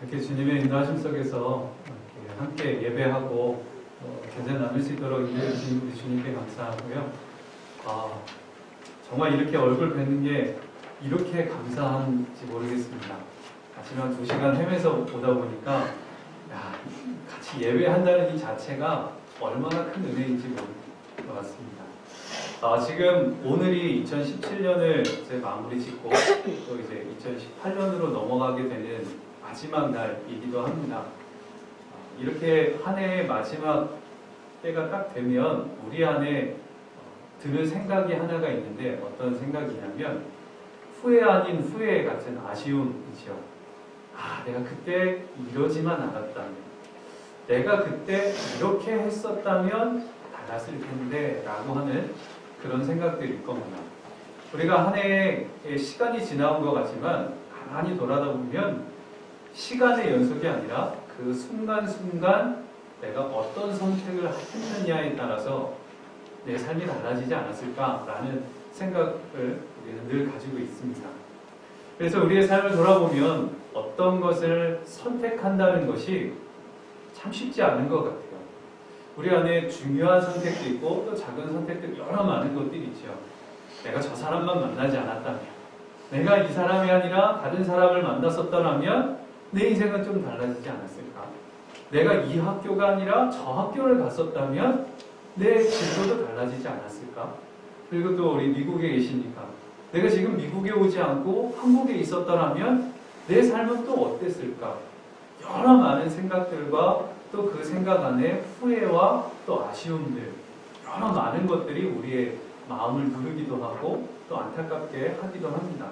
이렇게 주님의 인도하심 속에서 이렇게 함께 예배하고 견제 나눌 수 있도록 인도해 주신 우리 주님께 감사하고요. 정말 이렇게 얼굴 뵙는 게 이렇게 감사한지 모르겠습니다. 하지만 2시간 헤매서 오다 보니까 같이 예배한다는 이 자체가 얼마나 큰 은혜인지 모를 것 같습니다. 지금 오늘이 2017년을 이제 마무리 짓고 또 이제 2018년으로 넘어가게 되는 마지막 날이기도 합니다. 이렇게 한 해의 마지막 때가 딱 되면 우리 안에 드는 생각이 하나가 있는데 어떤 생각이냐면 후회 아닌 후회 같은 아쉬움이죠. 내가 그때 이러지만 않았다면, 내가 그때 이렇게 했었다면 달랐을 텐데 라고 하는 그런 생각들일 겁니다. 우리가 한 해의 시간이 지나온 것 같지만 가만히 돌아다보면 시간의 연속이 아니라 그 순간순간 내가 어떤 선택을 했느냐에 따라서 내 삶이 달라지지 않았을까라는 생각을 우리는 늘 가지고 있습니다. 그래서 우리의 삶을 돌아보면 어떤 것을 선택한다는 것이 참 쉽지 않은 것 같아요. 우리 안에 중요한 선택도 있고 또 작은 선택들 여러 많은 것들이 있죠. 내가 저 사람만 만나지 않았다면, 내가 이 사람이 아니라 다른 사람을 만났었더라면 내 인생은 좀 달라지지 않았을까? 내가 이 학교가 아니라 저 학교를 갔었다면 내 진로도 달라지지 않았을까? 그리고 또 우리 미국에 계시니까 내가 지금 미국에 오지 않고 한국에 있었더라면 내 삶은 또 어땠을까? 여러 많은 생각들과 또 그 생각 안에 후회와 또 아쉬움들, 여러 많은 것들이 우리의 마음을 누르기도 하고 또 안타깝게 하기도 합니다.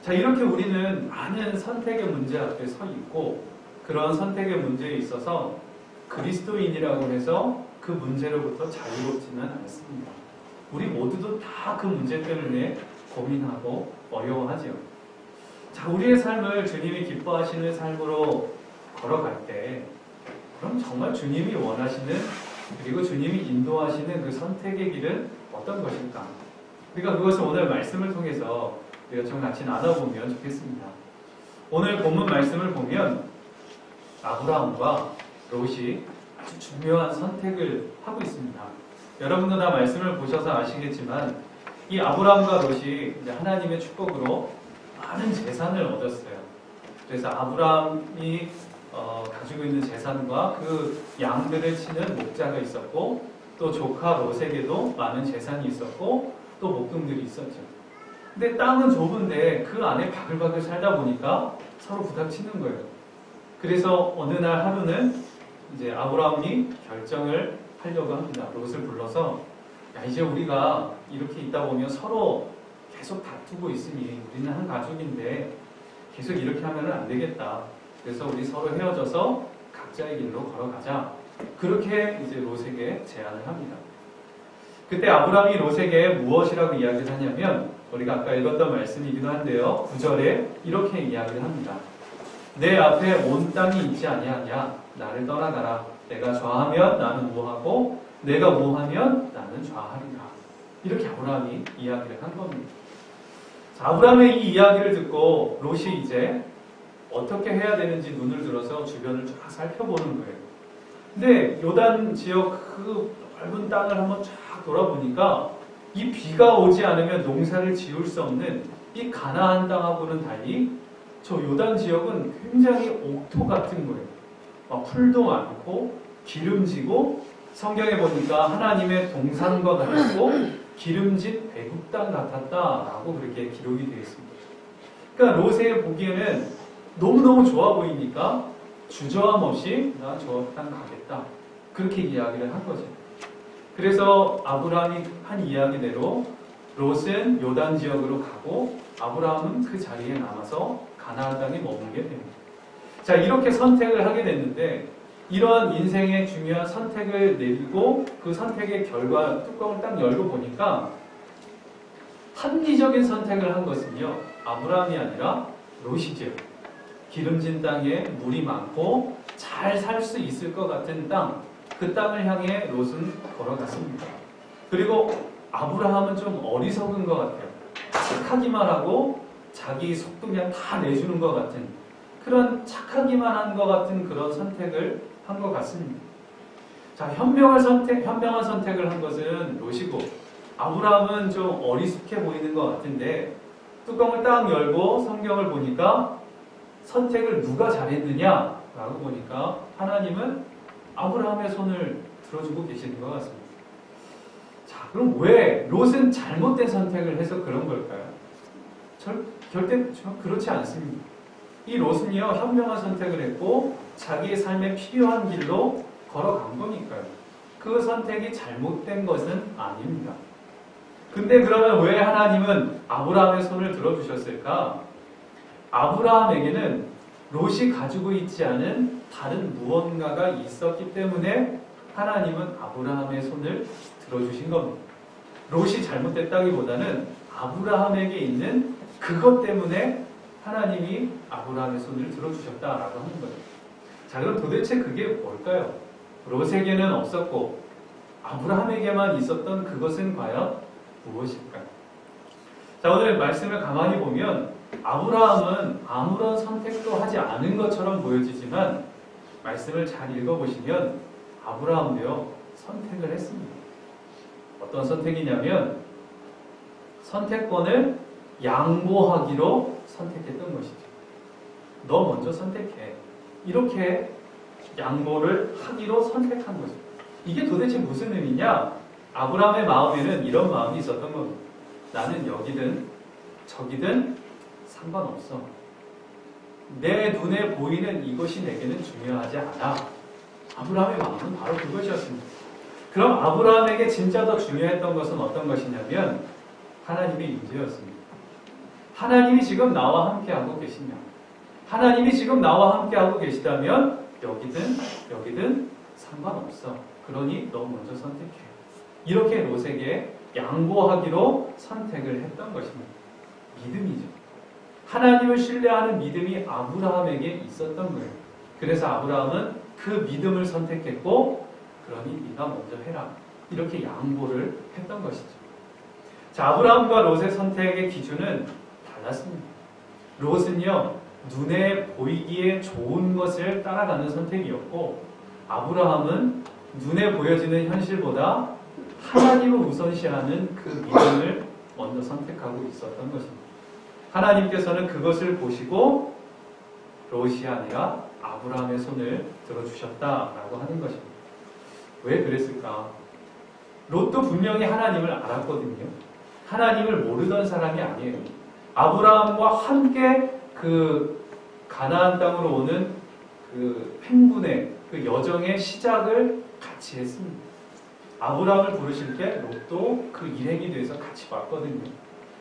자, 이렇게 우리는 많은 선택의 문제 앞에 서 있고 그런 선택의 문제에 있어서 그리스도인이라고 해서 그 문제로부터 자유롭지는 않습니다. 우리 모두도 다 그 문제 때문에 고민하고 어려워하죠. 자, 우리의 삶을 주님이 기뻐하시는 삶으로 걸어갈 때 그럼 정말 주님이 원하시는 그리고 주님이 인도하시는 그 선택의 길은 어떤 것일까? 우리가 그것을 오늘 말씀을 통해서 우리가 좀 같이 나눠보면 좋겠습니다. 오늘 본문 말씀을 보면 아브라함과 롯이 아주 중요한 선택을 하고 있습니다. 여러분도 다 말씀을 보셔서 아시겠지만 이 아브라함과 롯이 하나님의 축복으로 많은 재산을 얻었어요. 그래서 아브라함이 가지고 있는 재산과 그 양들을 치는 목자가 있었고 또 조카 롯에게도 많은 재산이 있었고 또 목동들이 있었죠. 근데 땅은 좁은데 그 안에 바글바글 살다 보니까 서로 부닥치는 거예요. 그래서 어느 날 하루는 이제 아브라함이 결정을 하려고 합니다. 롯을 불러서 이제 우리가 이렇게 있다 보면 서로 계속 다투고 있으니 우리는 한 가족인데 계속 이렇게 하면 안 되겠다. 그래서 우리 서로 헤어져서 각자의 길로 걸어가자. 그렇게 이제 롯에게 제안을 합니다. 그때 아브라함이 롯에게 무엇이라고 이야기를 하냐면 우리가 아까 읽었던 말씀이기도 한데요. 9절에 이렇게 이야기를 합니다. 내 앞에 온 땅이 있지 아니하냐? 나를 떠나가라. 내가 좌하면 나는 우하고 내가 우하면 나는 좌하리라. 이렇게 아브라함이 이야기를 한 겁니다. 자, 아브라함의 이 이야기를 듣고 롯이 이제 어떻게 해야 되는지 눈을 들어서 주변을 쫙 살펴보는 거예요. 근데 요단 지역 그 넓은 땅을 한번 쫙 돌아보니까 이 비가 오지 않으면 농사를 지을 수 없는 이 가나안 땅하고는 달리 저 요단 지역은 굉장히 옥토 같은 거예요. 막 풀도 많고 기름지고 성경에 보니까 하나님의 동산과 같았고 기름진 배국 땅 같았다라고 그렇게 기록이 되어 있습니다. 그러니까 롯의 보기에는 너무너무 좋아 보이니까 주저함 없이 나 저 땅 가겠다. 그렇게 이야기를 한 거죠. 그래서 아브라함이 한 이야기대로 롯은 요단 지역으로 가고 아브라함은 그 자리에 남아서 가나안 땅에 머물게 됩니다. 자, 이렇게 선택을 하게 됐는데 이러한 인생의 중요한 선택을 내리고 그 선택의 결과 뚜껑을 딱 열고 보니까 합리적인 선택을 한 것은요, 아브라함이 아니라 롯이죠. 기름진 땅에 물이 많고 잘 살 수 있을 것 같은 땅, 그 땅을 향해 롯은 걸어갔습니다. 그리고 아브라함은 좀 어리석은 것 같아요. 착하기만 하고 자기 속도 그냥 다 내주는 것 같은 그런 착하기만 한 것 같은 그런 선택을 한 것 같습니다. 자, 현명한 선택을 한 것은 롯이고, 아브라함은 좀 어리숙해 보이는 것 같은데, 뚜껑을 딱 열고 성경을 보니까 선택을 누가 잘했느냐? 라고 보니까 하나님은 아브라함의 손을 들어주고 계시는 것 같습니다. 자, 그럼 왜 롯은 잘못된 선택을 해서 그런 걸까요? 절대 그렇지 않습니다. 이 롯은요, 현명한 선택을 했고 자기의 삶에 필요한 길로 걸어간 거니까요. 그 선택이 잘못된 것은 아닙니다. 근데 그러면 왜 하나님은 아브라함의 손을 들어주셨을까? 아브라함에게는 롯이 가지고 있지 않은 다른 무언가가 있었기 때문에 하나님은 아브라함의 손을 들어주신 겁니다. 롯이 잘못됐다기보다는 아브라함에게 있는 그것 때문에 하나님이 아브라함의 손을 들어주셨다라고 하는 거예요. 자, 그럼 도대체 그게 뭘까요? 롯에게는 없었고 아브라함에게만 있었던 그것은 과연 무엇일까요? 자, 오늘 말씀을 가만히 보면 아브라함은 아무런 선택도 하지 않은 것처럼 보여지지만 말씀을 잘 읽어보시면 아브라함도요, 선택을 했습니다. 어떤 선택이냐면 선택권을 양보하기로 선택했던 것이죠. 너 먼저 선택해. 이렇게 양보를 하기로 선택한 거죠. 이게 도대체 무슨 의미냐? 아브라함의 마음에는 이런 마음이 있었던 겁니다. 나는 여기든 저기든 상관없어. 내 눈에 보이는 이것이 내게는 중요하지 않아. 아브라함의 마음은 바로 그것이었습니다. 그럼 아브라함에게 진짜 더 중요했던 것은 어떤 것이냐면 하나님의 임재였습니다. 하나님이 지금 나와 함께하고 계시냐? 하나님이 지금 나와 함께하고 계시다면 여기든 상관없어. 그러니 너 먼저 선택해. 이렇게 롯에게 양보하기로 선택을 했던 것입니다. 믿음이죠. 하나님을 신뢰하는 믿음이 아브라함에게 있었던 거예요. 그래서 아브라함은 그 믿음을 선택했고 그러니 네가 먼저 해라. 이렇게 양보를 했던 것이죠. 자, 아브라함과 롯의 선택의 기준은 달랐습니다. 롯은요, 눈에 보이기에 좋은 것을 따라가는 선택이었고 아브라함은 눈에 보여지는 현실보다 하나님을 우선시하는 그 믿음을 먼저 선택하고 있었던 것입니다. 하나님께서는 그것을 보시고 롯이 아니라 아브라함의 손을 들어주셨다라고 하는 것입니다. 왜 그랬을까? 롯도 분명히 하나님을 알았거든요. 하나님을 모르던 사람이 아니에요. 아브라함과 함께 그 가나안 땅으로 오는 그 행군의 그 여정의 시작을 같이 했습니다. 아브라함을 부르실 때 롯도 그 일행이 돼서 같이 왔거든요.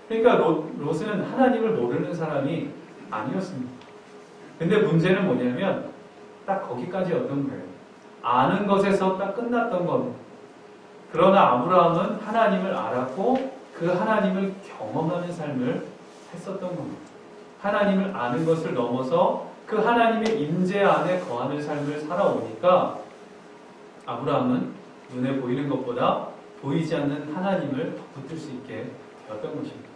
그러니까 롯은 하나님을 모르는 사람이 아니었습니다. 근데 문제는 뭐냐면 딱 거기까지였던 거예요. 아는 것에서 딱 끝났던 겁니다. 그러나 아브라함은 하나님을 알았고 그 하나님을 경험하는 삶을 했었던 겁니다. 하나님을 아는 것을 넘어서 그 하나님의 임재 안에 거하는 삶을 살아오니까 아브라함은 눈에 보이는 것보다 보이지 않는 하나님을 붙들 수 있게 되었던 것입니다.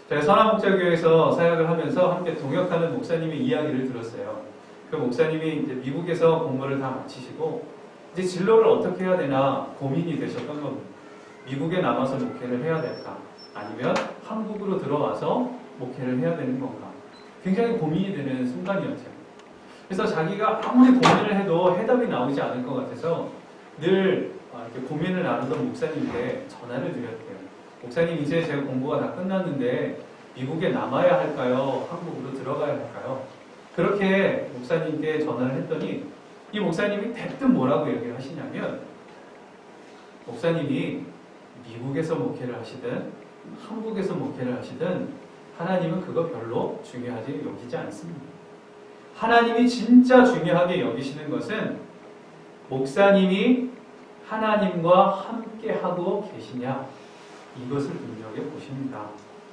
제가 선화목자교회에서 사역을 하면서 함께 동역하는 목사님의 이야기를 들었어요. 그 목사님이 이제 미국에서 공부를 다 마치시고 이제 진로를 어떻게 해야 되나 고민이 되셨던 겁니다. 미국에 남아서 목회를 해야 될까? 아니면 한국으로 들어와서 목회를 해야 되는 건가? 굉장히 고민이 되는 순간이었죠. 그래서 자기가 아무리 고민을 해도 해답이 나오지 않을 것 같아서 늘 이렇게 고민을 나누던 목사님께 전화를 드렸대요. 목사님, 이제 제가 공부가 다 끝났는데 미국에 남아야 할까요? 한국으로 들어가야 할까요? 그렇게 목사님께 전화를 했더니 이 목사님이 대뜸 뭐라고 얘기를 하시냐면 목사님이 미국에서 목회를 하시든 한국에서 목회를 하시든 하나님은 그거 별로 중요하게 여기지 않습니다. 하나님이 진짜 중요하게 여기시는 것은 목사님이 하나님과 함께하고 계시냐 이것을 눈여겨 보십니다.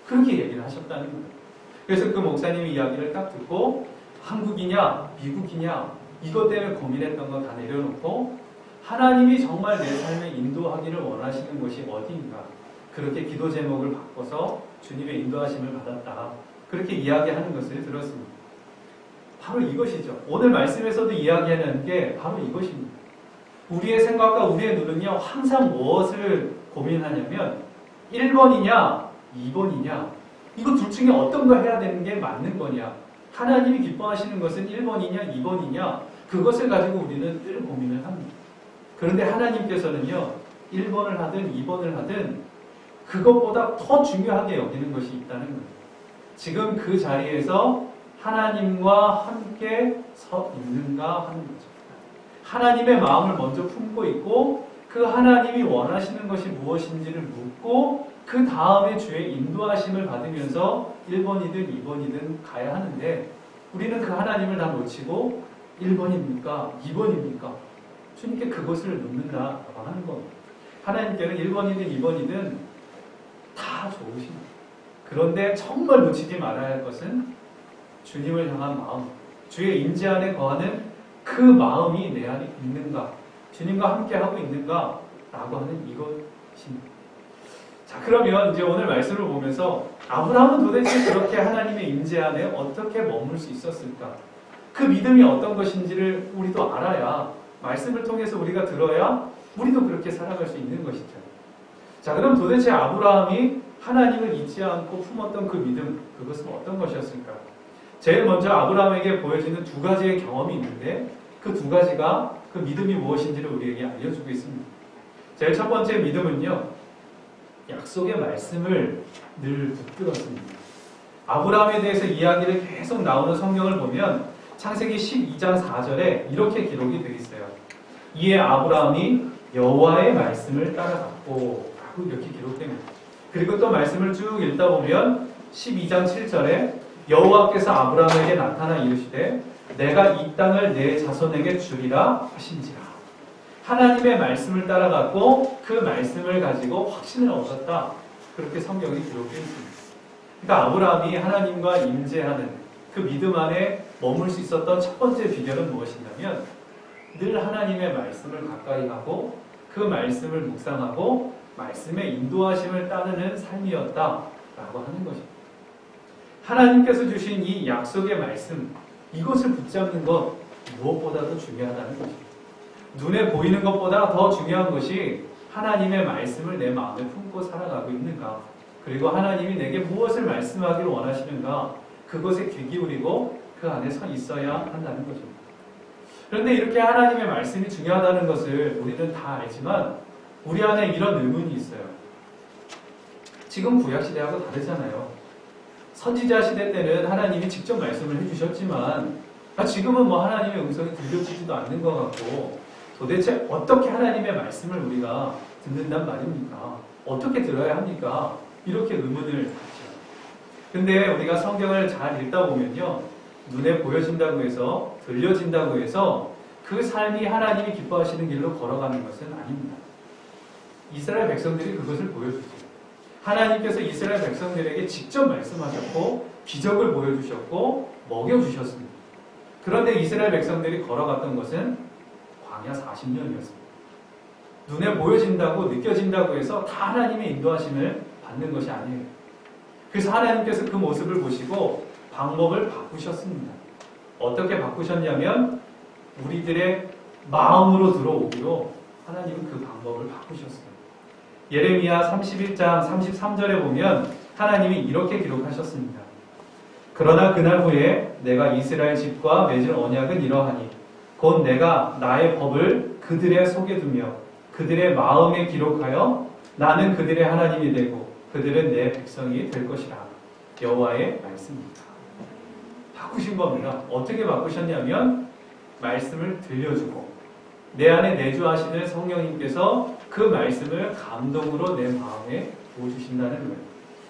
그렇게 얘기를 하셨다는 거예요. 그래서 그 목사님의 이야기를 딱 듣고 한국이냐 미국이냐 이것 때문에 고민했던 거 다 내려놓고 하나님이 정말 내 삶에 인도하기를 원하시는 곳이 어디인가 그렇게 기도 제목을 바꿔서 주님의 인도하심을 받았다. 그렇게 이야기하는 것을 들었습니다. 바로 이것이죠. 오늘 말씀에서도 이야기하는 게 바로 이것입니다. 우리의 생각과 우리의 눈은요, 항상 무엇을 고민하냐면 1번이냐 2번이냐, 이거 둘 중에 어떤 거 해야 되는 게 맞는 거냐, 하나님이 기뻐하시는 것은 1번이냐 2번이냐, 그것을 가지고 우리는 늘 고민을 합니다. 그런데 하나님께서는요, 1번을 하든 2번을 하든 그것보다 더 중요하게 여기는 것이 있다는 거예요. 지금 그 자리에서 하나님과 함께 서 있는가 하는 거죠. 하나님의 마음을 먼저 품고 있고 그 하나님이 원하시는 것이 무엇인지를 묻고 그 다음에 주의 인도하심을 받으면서 1번이든 2번이든 가야 하는데, 우리는 그 하나님을 다 놓치고 1번입니까? 2번입니까? 주님께 그것을 묻는다라고 하는 겁니다. 하나님께는 1번이든 2번이든 다 좋으십니다. 그런데 정말 놓치지 말아야 할 것은 주님을 향한 마음, 주의 임재 안에 거하는 그 마음이 내 안에 있는가, 주님과 함께하고 있는가 라고 하는 이것입니다. 자, 그러면 이제 오늘 말씀을 보면서 아브라함은 도대체 그렇게 하나님의 임재 안에 어떻게 머물 수 있었을까? 그 믿음이 어떤 것인지를 우리도 알아야, 말씀을 통해서 우리가 들어야 우리도 그렇게 살아갈 수 있는 것이죠. 자, 그럼 도대체 아브라함이 하나님을 잊지 않고 품었던 그 믿음, 그것은 어떤 것이었을까요? 제일 먼저 아브라함에게 보여지는 두 가지의 경험이 있는데, 그 두 가지가 그 믿음이 무엇인지를 우리에게 알려주고 있습니다. 제일 첫 번째 믿음은요, 약속의 말씀을 늘 붙들었습니다. 아브라함에 대해서 이야기를 계속 나오는 성경을 보면 창세기 12장 4절에 이렇게 기록이 되어 있어요. 이에 아브라함이 여호와의 말씀을 따라갔고 라고 이렇게 기록됩니다. 그리고 또 말씀을 쭉 읽다 보면 12장 7절에 여호와께서 아브라함에게 나타나 이르시되 내가 이 땅을 내 자손에게 주리라 하신지라. 하나님의 말씀을 따라갔고 그 말씀을 가지고 확신을 얻었다. 그렇게 성경이 기록되어 있습니다. 그러니까 아브라함이 하나님과 임재하는 그 믿음 안에 머물 수 있었던 첫 번째 비결은 무엇이냐면, 늘 하나님의 말씀을 가까이 하고 그 말씀을 묵상하고 말씀의 인도하심을 따르는 삶이었다라고 하는 것입니다. 하나님께서 주신 이 약속의 말씀, 이것을 붙잡는 것 무엇보다도 중요하다는 것입니다. 눈에 보이는 것보다 더 중요한 것이 하나님의 말씀을 내 마음에 품고 살아가고 있는가, 그리고 하나님이 내게 무엇을 말씀하기를 원하시는가, 그것에 귀 기울이고 그 안에 서 있어야 한다는 것입니다. 그런데 이렇게 하나님의 말씀이 중요하다는 것을 우리는 다 알지만 우리 안에 이런 의문이 있어요. 지금 구약시대하고 다르잖아요. 선지자 시대 때는 하나님이 직접 말씀을 해주셨지만 지금은 뭐 하나님의 음성이 들려지지도 않는 것 같고, 도대체 어떻게 하나님의 말씀을 우리가 듣는단 말입니까? 어떻게 들어야 합니까? 이렇게 의문을 갖죠. 근데 우리가 성경을 잘 읽다 보면요, 눈에 보여진다고 해서, 들려진다고 해서 그 삶이 하나님이 기뻐하시는 길로 걸어가는 것은 아닙니다. 이스라엘 백성들이 그것을 보여주죠. 하나님께서 이스라엘 백성들에게 직접 말씀하셨고 기적을 보여주셨고 먹여주셨습니다. 그런데 이스라엘 백성들이 걸어갔던 것은 광야 40년이었습니다. 눈에 보여진다고 느껴진다고 해서 다 하나님의 인도하심을 받는 것이 아니에요. 그래서 하나님께서 그 모습을 보시고 방법을 바꾸셨습니다. 어떻게 바꾸셨냐면 우리들의 마음으로 들어오기로 하나님은 그 방법을 바꾸셨어요. 예레미야 31장 33절에 보면 하나님이 이렇게 기록하셨습니다. 그러나 그날 후에 내가 이스라엘 집과 맺을 언약은 이러하니 곧 내가 나의 법을 그들의 속에 두며 그들의 마음에 기록하여 나는 그들의 하나님이 되고 그들은 내 백성이 될 것이라. 여호와의 말씀입니다. 바꾸신 겁니다. 어떻게 바꾸셨냐면 말씀을 들려주고 내 안에 내주하시는 성령님께서 그 말씀을 감동으로 내 마음에 부어주신다는 거예요.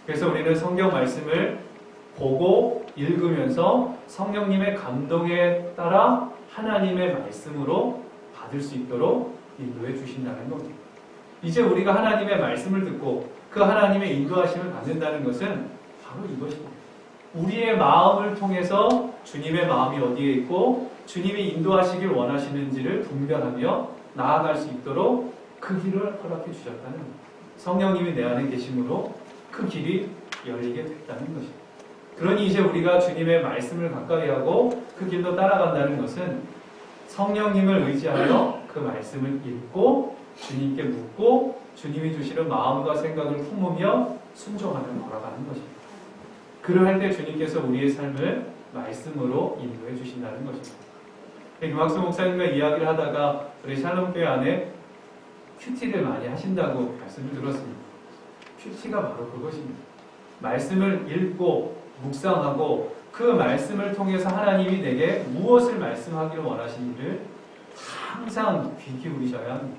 그래서 우리는 성경 말씀을 보고 읽으면서 성령님의 감동에 따라 하나님의 말씀으로 받을 수 있도록 인도해 주신다는 겁니다. 이제 우리가 하나님의 말씀을 듣고 그 하나님의 인도하심을 받는다는 것은 바로 이것입니다. 우리의 마음을 통해서 주님의 마음이 어디에 있고 주님이 인도하시길 원하시는지를 분별하며 나아갈 수 있도록 그 길을 허락해 주셨다는 겁니다. 성령님이 내 안에 계심으로 그 길이 열리게 됐다는 것입니다. 그러니 이제 우리가 주님의 말씀을 가까이 하고 그 길로 따라간다는 것은 성령님을 의지하여 그 말씀을 읽고 주님께 묻고 주님이 주시는 마음과 생각을 품으며 순종하며 걸어가는 것입니다. 그러할 때 주님께서 우리의 삶을 말씀으로 인도해 주신다는 것입니다. 김학수 목사님과 이야기를 하다가 우리 샬롬교회 안에 큐티를 많이 하신다고 말씀을 들었습니다. 큐티가 바로 그것입니다. 말씀을 읽고 묵상하고 그 말씀을 통해서 하나님이 내게 무엇을 말씀하기를 원하시는지를 항상 귀 기울이셔야 합니다.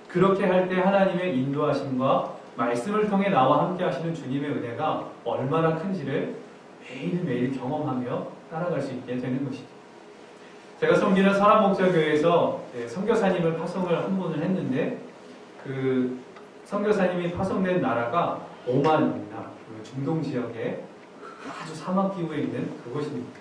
그렇게 할 때 하나님의 인도하심과 말씀을 통해 나와 함께 하시는 주님의 은혜가 얼마나 큰지를 매일매일 경험하며 따라갈 수 있게 되는 것이죠. 제가 섬기는 사람목자교회에서 선교사님을 파송을 한 분을 했는데 그 선교사님이 파송된 나라가 오만입니다. 그 중동 지역에 아주 사막기후에 있는 그곳입니다.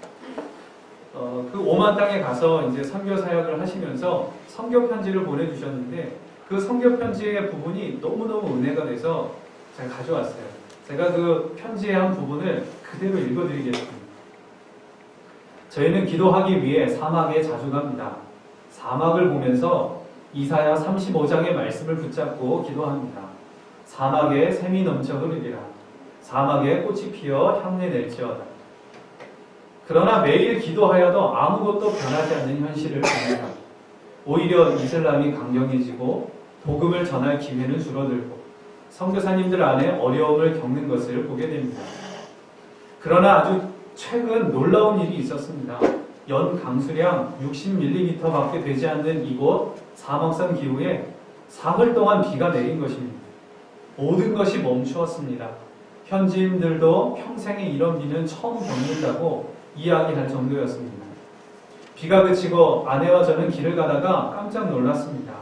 그 오만 땅에 가서 이제 선교 사역을 하시면서 선교 편지를 보내주셨는데 그 선교 편지의 부분이 너무너무 은혜가 돼서 제가 가져왔어요. 제가 그 편지의 한 부분을 그대로 읽어드리겠습니다. 저희는 기도하기 위해 사막에 자주 갑니다. 사막을 보면서 이사야 35장의 말씀을 붙잡고 기도합니다. 사막에 샘이 넘쳐 흐르리라. 사막에 꽃이 피어 향내 낼지어다. 그러나 매일 기도하여도 아무것도 변하지 않는 현실을 봅니다. 오히려 이슬람이 강경해지고 복음을 전할 기회는 줄어들고 선교사님들 안에 어려움을 겪는 것을 보게 됩니다. 그러나 아주 최근 놀라운 일이 있었습니다. 연 강수량 60mm밖에 되지 않는 이곳 사막산 기후에 사흘 동안 비가 내린 것입니다. 모든 것이 멈추었습니다. 현지인들도 평생에 이런 비는 처음 겪는다고 이야기할 정도였습니다. 비가 그치고 아내와 저는 길을 가다가 깜짝 놀랐습니다.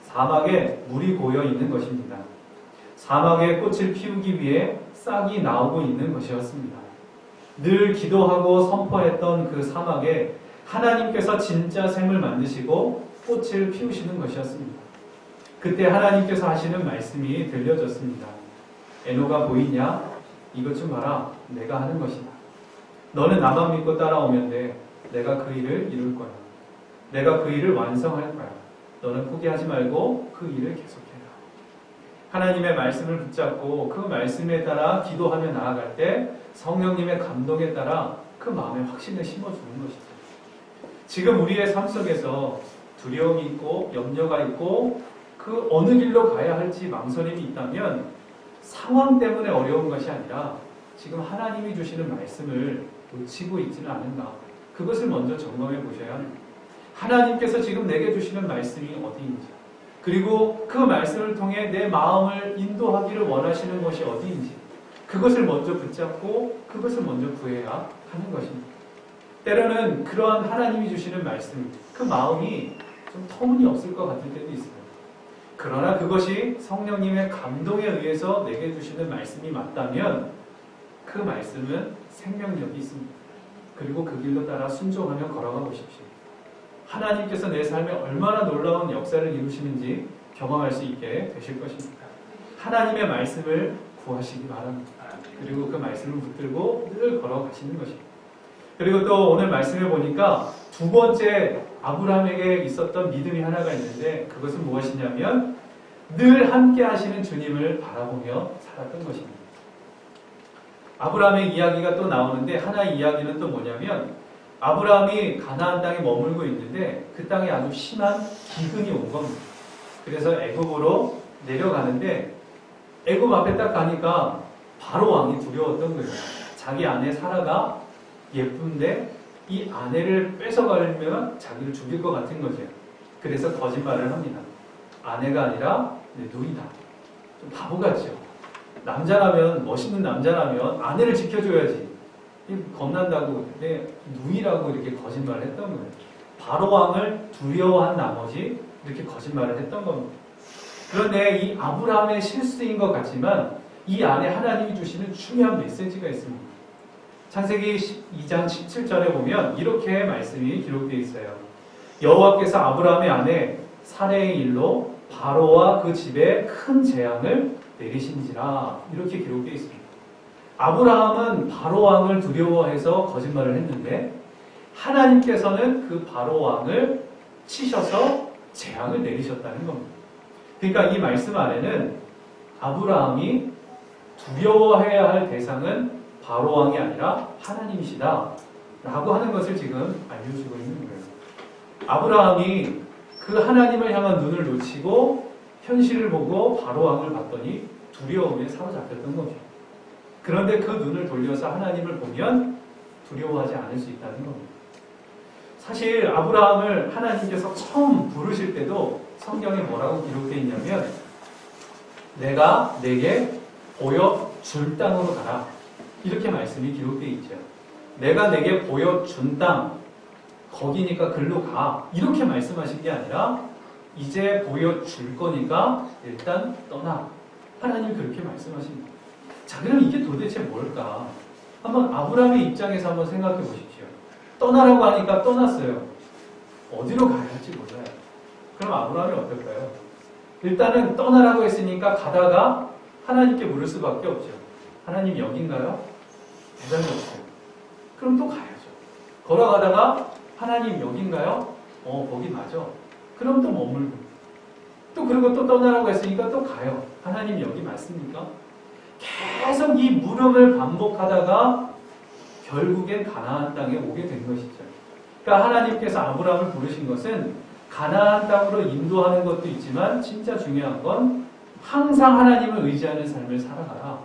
사막에 물이 고여 있는 것입니다. 사막에 꽃을 피우기 위해 싹이 나오고 있는 것이었습니다. 늘 기도하고 선포했던 그 사막에 하나님께서 진짜 샘을 만드시고 꽃을 피우시는 것이었습니다. 그때 하나님께서 하시는 말씀이 들려졌습니다. 에노가 보이냐? 이것 좀 봐라. 내가 하는 것이다. 너는 나만 믿고 따라오면 돼. 내가 그 일을 이룰 거야. 내가 그 일을 완성할 거야. 너는 포기하지 말고 그 일을 계속해라. 하나님의 말씀을 붙잡고 그 말씀에 따라 기도하며 나아갈 때 성령님의 감동에 따라 그 마음에 확신을 심어주는 것이죠. 지금 우리의 삶 속에서 두려움이 있고 염려가 있고 그 어느 길로 가야 할지 망설임이 있다면 상황 때문에 어려운 것이 아니라 지금 하나님이 주시는 말씀을 놓치고 있지는 않은가. 그것을 먼저 점검해 보셔야 합니다. 하나님께서 지금 내게 주시는 말씀이 어디인지, 그리고 그 말씀을 통해 내 마음을 인도하기를 원하시는 것이 어디인지, 그것을 먼저 붙잡고 그것을 먼저 구해야 하는 것입니다. 때로는 그러한 하나님이 주시는 말씀, 그 마음이 좀 터무니없을 것 같을 때도 있어요. 그러나 그것이 성령님의 감동에 의해서 내게 주시는 말씀이 맞다면 그 말씀은 생명력이 있습니다. 그리고 그 길로 따라 순종하며 걸어가 보십시오. 하나님께서 내 삶에 얼마나 놀라운 역사를 이루시는지 경험할 수 있게 되실 것입니다. 하나님의 말씀을 구하시기 바랍니다. 그리고 그 말씀을 붙들고 늘 걸어가시는 것입니다. 그리고 또 오늘 말씀해 보니까 두 번째 아브라함에게 있었던 믿음이 하나가 있는데 그것은 무엇이냐면 늘 함께 하시는 주님을 바라보며 살았던 것입니다. 아브라함의 이야기가 또 나오는데 하나의 이야기는 또 뭐냐면 아브라함이 가나안 땅에 머물고 있는데 그 땅에 아주 심한 기근이 온 겁니다. 그래서 애굽으로 내려가는데 애굽 앞에 딱 가니까 바로 왕이 두려웠던 거예요. 자기 아내 사라가 예쁜데 이 아내를 뺏어가려면 자기를 죽일 것 같은 거죠. 그래서 거짓말을 합니다. 아내가 아니라 누이다. 좀 바보 같죠. 남자라면, 멋있는 남자라면 아내를 지켜줘야지. 겁난다고 내 누이라고 이렇게 거짓말을 했던 거예요. 바로 왕을 두려워한 나머지 이렇게 거짓말을 했던 겁니다. 그런데 이 아브라함의 실수인 것 같지만 이 안에 하나님이 주시는 중요한 메시지가 있습니다. 창세기 2장 17절에 보면 이렇게 말씀이 기록되어 있어요. 여호와께서 아브라함의 아내 사레의 일로 바로와 그 집에 큰 재앙을 내리신지라 이렇게 기록되어 있습니다. 아브라함은 바로 왕을 두려워해서 거짓말을 했는데 하나님께서는 그 바로 왕을 치셔서 재앙을 내리셨다는 겁니다. 그러니까 이 말씀 안에는 아브라함이 두려워해야 할 대상은 바로 왕이 아니라 하나님이시다 라고 하는 것을 지금 알려주고 있는 거예요. 아브라함이 그 하나님을 향한 눈을 놓치고 현실을 보고 바로 왕을 봤더니 두려움에 사로잡혔던 거죠. 그런데 그 눈을 돌려서 하나님을 보면 두려워하지 않을 수 있다는 겁니다. 사실 아브라함을 하나님께서 처음 부르실 때도 성경에 뭐라고 기록되어 있냐면 내가 내게 보여줄 땅으로 가라 이렇게 말씀이 기록되어 있죠. 내가 내게 보여준 땅 거기니까 글로 가 이렇게 말씀하신 게 아니라 이제 보여줄 거니까 일단 떠나 하나님이 그렇게 말씀하십니다. 자, 그럼 이게 도대체 뭘까? 한번 아브라함의 입장에서 한번 생각해 보십시오. 떠나라고 하니까 떠났어요. 어디로 가야 할지 몰라요. 그럼 아브라함이 어떨까요? 일단은 떠나라고 했으니까 가다가 하나님께 물을 수밖에 없죠. 하나님 여긴가요? 대답이 없어요. 그럼 또 가야죠. 걸어가다가 하나님 여긴가요? 거기 맞아. 그럼 또 머물고. 또 그리고 또 떠나라고 했으니까 또 가요. 하나님 여기 맞습니까? 계속 이 물음을 반복하다가 결국엔 가나안 땅에 오게 된 것이죠. 그러니까 하나님께서 아브라함을 부르신 것은 가나안 땅으로 인도하는 것도 있지만 진짜 중요한 건 항상 하나님을 의지하는 삶을 살아가라.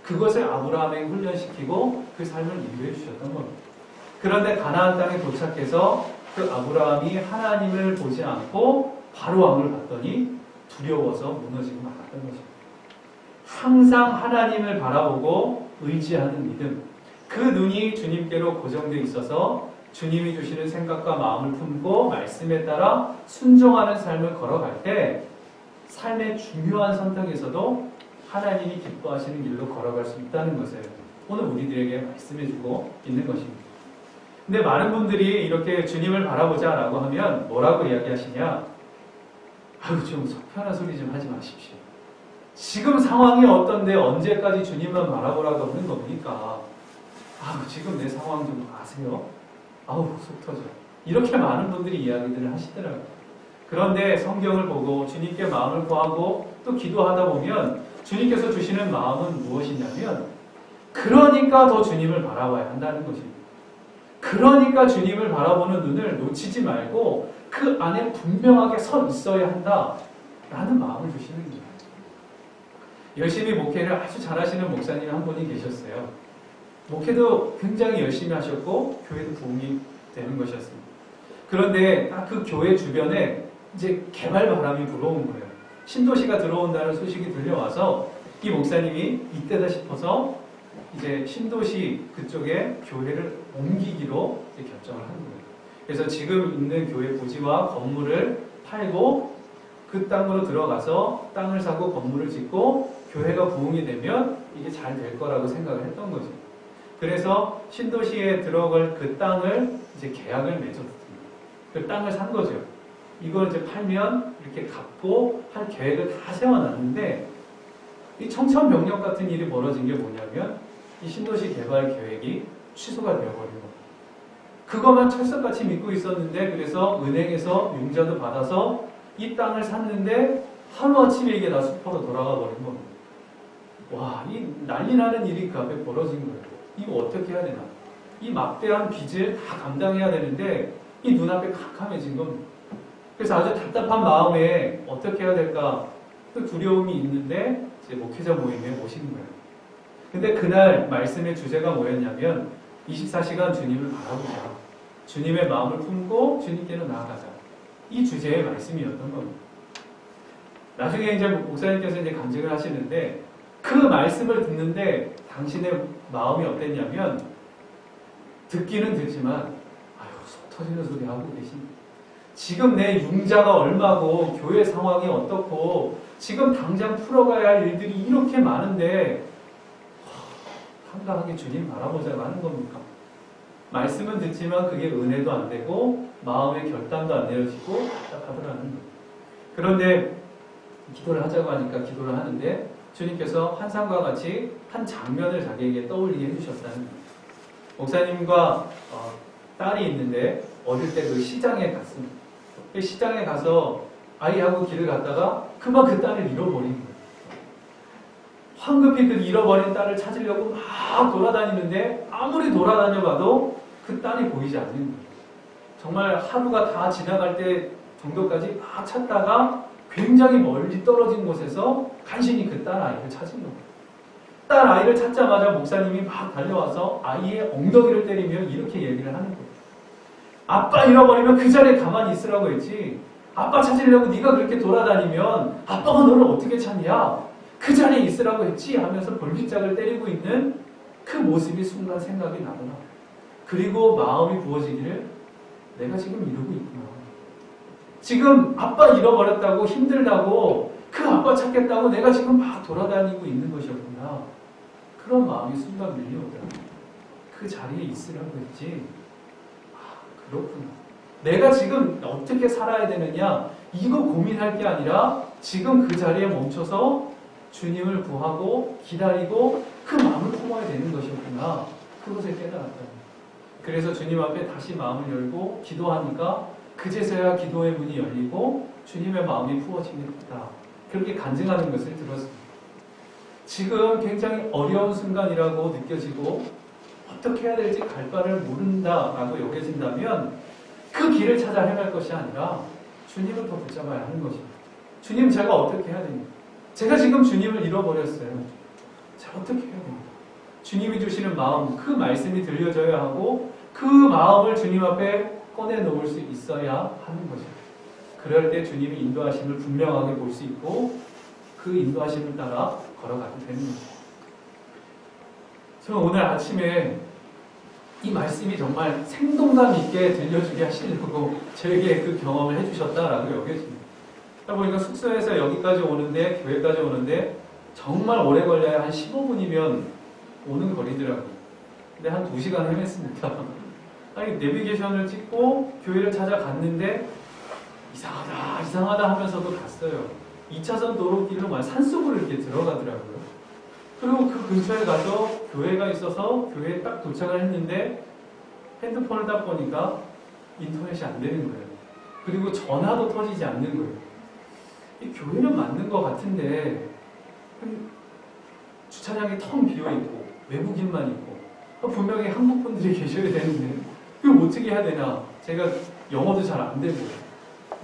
그것을 아브라함에게 훈련시키고 그 삶을 인도해 주셨던 겁니다. 그런데 가나안 땅에 도착해서 그 아브라함이 하나님을 보지 않고 바로 왕을 봤더니 두려워서 무너지고 말았던 것입니다. 항상 하나님을 바라보고 의지하는 믿음, 그 눈이 주님께로 고정되어 있어서 주님이 주시는 생각과 마음을 품고 말씀에 따라 순종하는 삶을 걸어갈 때 삶의 중요한 선택에서도 하나님이 기뻐하시는 길로 걸어갈 수 있다는 것을 오늘 우리들에게 말씀해주고 있는 것입니다. 근데 많은 분들이 이렇게 주님을 바라보자 라고 하면 뭐라고 이야기하시냐? 아유, 좀 속편한 소리 좀 하지 마십시오. 지금 상황이 어떤데 언제까지 주님만 바라보라고 하는 겁니까? 아우, 지금 내 상황 좀 아세요? 아우, 속 터져. 이렇게 많은 분들이 이야기들을 하시더라고요. 그런데 성경을 보고 주님께 마음을 구하고 또 기도하다 보면 주님께서 주시는 마음은 무엇이냐면 그러니까 더 주님을 바라봐야 한다는 것입니다. 그러니까 주님을 바라보는 눈을 놓치지 말고 그 안에 분명하게 서 있어야 한다라는 마음을 주시는 거예요. 열심히 목회를 아주 잘하시는 목사님이 한 분이 계셨어요. 목회도 굉장히 열심히 하셨고 교회도 부흥이 되는 것이었습니다. 그런데 딱 그 교회 주변에 이제 개발 바람이 불어온 거예요. 신도시가 들어온다는 소식이 들려와서 이 목사님이 이때다 싶어서 이제 신도시 그쪽에 교회를 옮기기로 이제 결정을 한 거예요. 그래서 지금 있는 교회 부지와 건물을 팔고 그 땅으로 들어가서 땅을 사고 건물을 짓고 교회가 부흥이 되면 이게 잘 될 거라고 생각을 했던 거죠. 그래서 신도시에 들어갈 그 땅을 이제 계약을 맺었습니다. 그 땅을 산 거죠. 이걸 이제 팔면 이렇게 갚고 할 계획을 다 세워놨는데 이 청천벽력 같은 일이 벌어진 게 뭐냐면 이 신도시 개발 계획이 취소가 되어버린 겁니다. 그것만 철석같이 믿고 있었는데 그래서 은행에서 융자도 받아서 이 땅을 샀는데 하루아침에 이게 다 수포로 돌아가 버린 겁니다. 와, 이 난리 나는 일이 그 앞에 벌어진 거예요. 이거 어떻게 해야 되나? 이 막대한 빚을 다 감당해야 되는데 이 눈앞에 캄캄해진 겁니다. 그래서 아주 답답한 마음에 어떻게 해야 될까 또 두려움이 있는데 이제 목회자 모임에 오신 거예요. 근데 그날 말씀의 주제가 뭐였냐면 24시간 주님을 바라보자. 주님의 마음을 품고 주님께로 나아가자. 이 주제의 말씀이었던 겁니다. 나중에 이제 목사님께서 이제 간증을 하시는데 그 말씀을 듣는데 당신의 마음이 어땠냐면 듣기는 듣지만 아유, 속 터지는 소리 하고 계십니다. 지금 내 융자가 얼마고 교회 상황이 어떻고 지금 당장 풀어가야 할 일들이 이렇게 많은데 한가하게 주님 바라보자고 하는 겁니까? 말씀은 듣지만 그게 은혜도 안 되고 마음의 결단도 안 내려지고 답답하더라는 거예요. 그런데 기도를 하자고 하니까 기도를 하는데 주님께서 환상과 같이 한 장면을 자기에게 떠올리게 해주셨다는 거예요. 목사님과 딸이 있는데 어릴 때 그 시장에 갔습니다. 그 시장에 가서 아이하고 길을 갔다가 그만 그 딸을 잃어버린 거예요. 황급히 그 잃어버린 딸을 찾으려고 막 돌아다니는데 아무리 돌아다녀봐도 그 딸이 보이지 않는 거예요. 정말 하루가 다 지나갈 때 정도까지 막 찾다가 굉장히 멀리 떨어진 곳에서 간신히 그 딸 아이를 찾은 거예요. 딸 아이를 찾자마자 목사님이 막 달려와서 아이의 엉덩이를 때리며 이렇게 얘기를 하는 거예요. 아빠 잃어버리면 그 자리에 가만히 있으라고 했지. 아빠 찾으려고 네가 그렇게 돌아다니면 아빠가 너를 어떻게 찾냐? 그 자리에 있으라고 했지 하면서 볼빛짝을 때리고 있는 그 모습이 순간 생각이 나더라. 그리고 마음이 부어지기를 내가 지금 이러고 있구나. 지금 아빠 잃어버렸다고 힘들다고 그 아빠 찾겠다고 내가 지금 막 돌아다니고 있는 것이었구나. 그런 마음이 순간 밀려오더라. 그 자리에 있으라고 했지. 그렇구나. 내가 지금 어떻게 살아야 되느냐 이거 고민할 게 아니라 지금 그 자리에 멈춰서 주님을 구하고 기다리고 그 마음을 품어야 되는 것이었구나. 그것을 깨달았다. 그래서 주님 앞에 다시 마음을 열고 기도하니까 그제서야 기도의 문이 열리고 주님의 마음이 부어집니다. 그렇게 간증하는 것을 들었습니다. 지금 굉장히 어려운 순간이라고 느껴지고 어떻게 해야 될지 갈 바를 모른다라고 여겨진다면 그 길을 찾아 헤맬 것이 아니라 주님을 더 붙잡아야 하는 것입니다. 주님 제가 어떻게 해야 됩니까? 제가 지금 주님을 잃어버렸어요. 제가 어떻게 해야 됩니까? 주님이 주시는 마음, 그 말씀이 들려져야 하고 그 마음을 주님 앞에 꺼내놓을 수 있어야 하는 것입니다. 그럴 때 주님이 인도하심을 분명하게 볼 수 있고 그 인도하심을 따라 걸어가게 되는 것입니다. 저는 오늘 아침에 이 말씀이 정말 생동감 있게 들려주게 하시려고 저에게 그 경험을 해주셨다라고 여겨집니다. 그러다 보니까 숙소에서 여기까지 오는데, 교회까지 오는데 정말 오래 걸려야 한 15분이면 오는 거리더라고요. 근데 한 2시간 헤맸습니다. 아니, 내비게이션을 찍고 교회를 찾아갔는데 이상하다 하면서도 갔어요. 2차선 도로길로 산속으로 이렇게 들어가더라고요. 그리고 그 근처에 가서 교회가 있어서 교회에 딱 도착을 했는데 핸드폰을 딱 보니까 인터넷이 안 되는 거예요. 그리고 전화도 터지지 않는 거예요. 이 교회는 맞는 것 같은데 주차장이 텅 비어있고 외국인만 있고 분명히 한국 분들이 계셔야 되는데 이걸 어떻게 해야 되나. 제가 영어도 잘 안 되고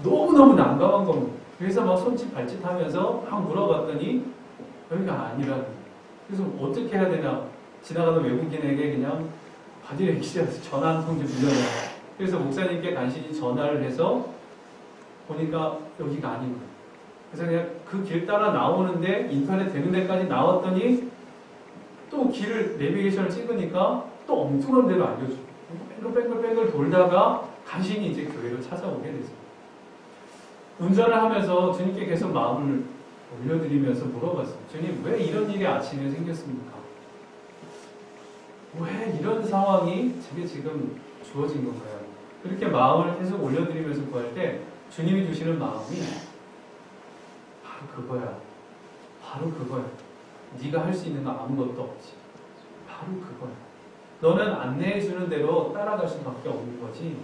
너무너무 난감한 겁니다. 그래서 막 손짓 발짓 하면서 막 물어봤더니 여기가 아니라고. 그래서 어떻게 해야 되나. 지나가던 외국인에게 그냥 바디레 기자에서 전화 한 통 좀 빌려라. 그래서 목사님께 간신히 전화를 해서 보니까 여기가 아닌 거예요. 그래서 그냥 그 길 따라 나오는데 인터넷 되는 데까지 나왔더니 또 길을 내비게이션을 찍으니까 또 엉뚱한 데로 알려주고 뺑글뺑글 돌다가 간신히 이제 교회를 찾아오게 됐어요. 운전을 하면서 주님께 계속 마음을 올려드리면서 물어봤어요. 주님, 왜 이런 일이 아침에 생겼습니까? 왜 이런 상황이 제게 지금 주어진 건가요? 그렇게 마음을 계속 올려드리면서 구할 때 주님이 주시는 마음이 바로 그거야. 바로 그거야. 네가 할 수 있는 거 아무것도 없지. 바로 그거야. 너는 안내해주는 대로 따라갈 수밖에 없는 거지.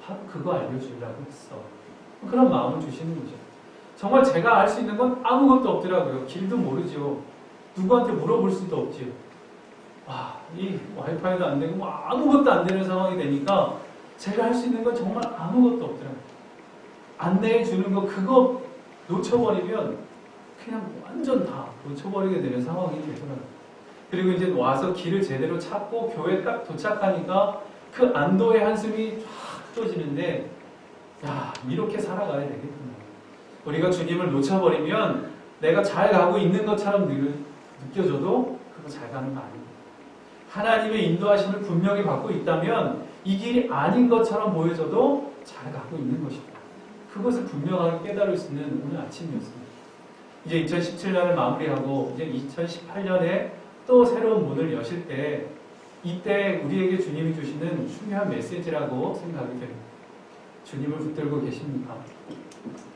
바로 그거 알려주려고 했어. 그런 마음을 주시는 거죠. 정말 제가 알 수 있는 건 아무것도 없더라고요. 길도 모르죠. 누구한테 물어볼 수도 없죠. 와, 이 와이파이도 안 되고 아무것도 안 되는 상황이 되니까 제가 할 수 있는 건 정말 아무것도 없더라고요. 안내해 주는 거 그거 놓쳐버리면 그냥 완전 다 놓쳐버리게 되는 상황이 되더라고요. 그리고 이제 와서 길을 제대로 찾고 교회에 딱 도착하니까 그 안도의 한숨이 쫙 쏟아지는데 야, 이렇게 살아가야 되겠구나. 우리가 주님을 놓쳐버리면 내가 잘 가고 있는 것처럼 느껴져도 그거 잘 가는 거 아닙니다. 하나님의 인도하심을 분명히 받고 있다면 이 길이 아닌 것처럼 보여져도 잘 가고 있는 것입니다. 그것을 분명하게 깨달을 수 있는 오늘 아침이었습니다. 이제 2017년을 마무리하고 이제 2018년에 또 새로운 문을 여실 때 이때 우리에게 주님이 주시는 중요한 메시지라고 생각이 됩니다. 주님을 붙들고 계십니까?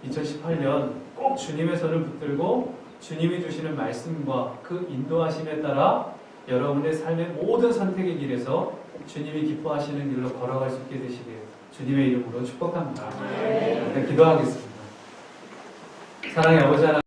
2018년 꼭 주님의 손을 붙들고 주님이 주시는 말씀과 그 인도하심에 따라 여러분의 삶의 모든 선택의 길에서 주님이 기뻐하시는 길로 걸어갈 수 있게 되시길 주님의 이름으로 축복합니다. 기도하겠습니다. 사랑의 아버지 하나님,